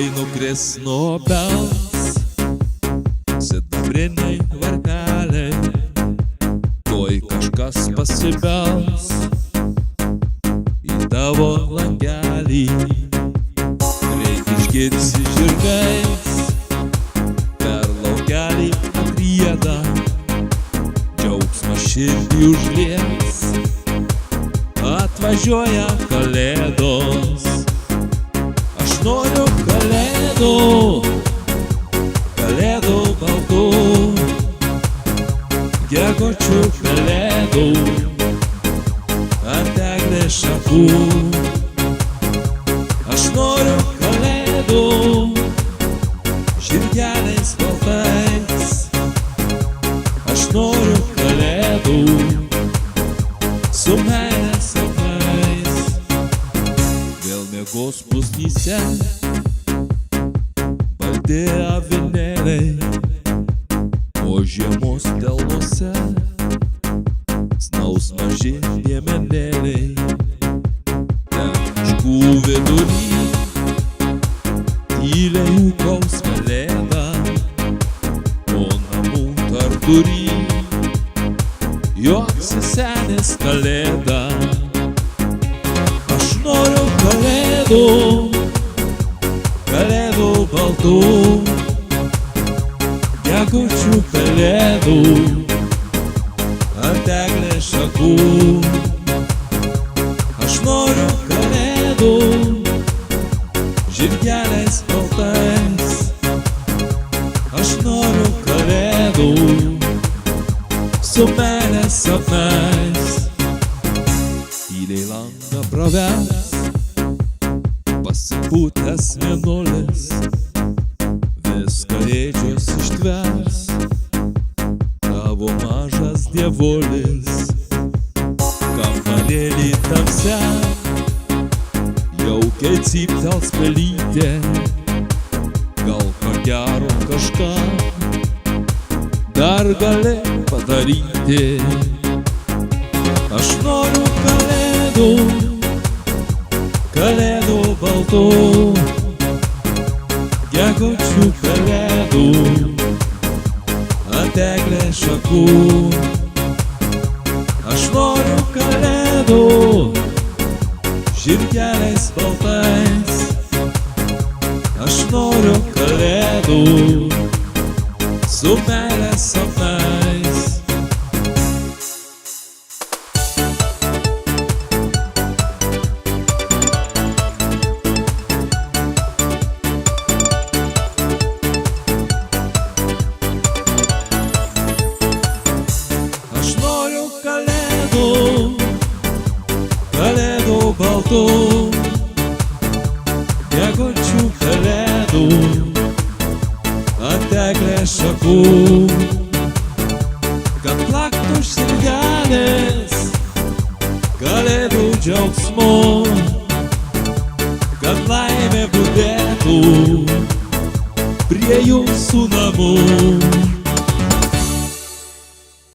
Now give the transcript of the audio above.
tuoj nukris nuo obels, sidabriniai varpeliai, tuoj kažkas pasibels į tavo langelį. Greit išgirsi žirgais per laukelį atrieda, džiaugsmas širdį užlies, atvažiuoja kalėdos. Aš noriu kalėdų, kalėdų baltų, gegučių kalėdų ant eglės šakų. Aš noriu kalėdų žirgeliais baltais. Aš noriu kalėdų su meilės sapnais. Vėl miegos pusnyse balti avinėliai, o žiemos delnuose snaus maži piemenėliai. Ten miškų vidury tyliai ūkaus kalėda, o namų tarpdury juoksi senis kalėda. Aš noriu kalėdų, kalėdų baltų, gegučių kalėdų ant eglės šakų. Aš noriu kalėdų žirgeliais baltais. Aš noriu kalėdų su meilės sapnais. Tyliai langą pravers pasipūtęs mėnulis, viską ėdžios ištvers tavo mažas dievulis. Kambarėlį tamsiam jaukiai cyptels pelytė, gal ko gero kažką dar gali padaryti. Aš noriu kalėdų, kalėdų baltų, gegučių kalėdų ant eglės šakų. Aš noriu kalėdų žirgeliais baltais. Aš noriu kalėdų su meilės sapnais. Aš noriu kalėdų, kalėdų baltų, gegučių kalėdų ant eglės šakų. Kad plaktų širdelės kalėdų džiaugsmu, kad laimė budėtų prie jūsų namų.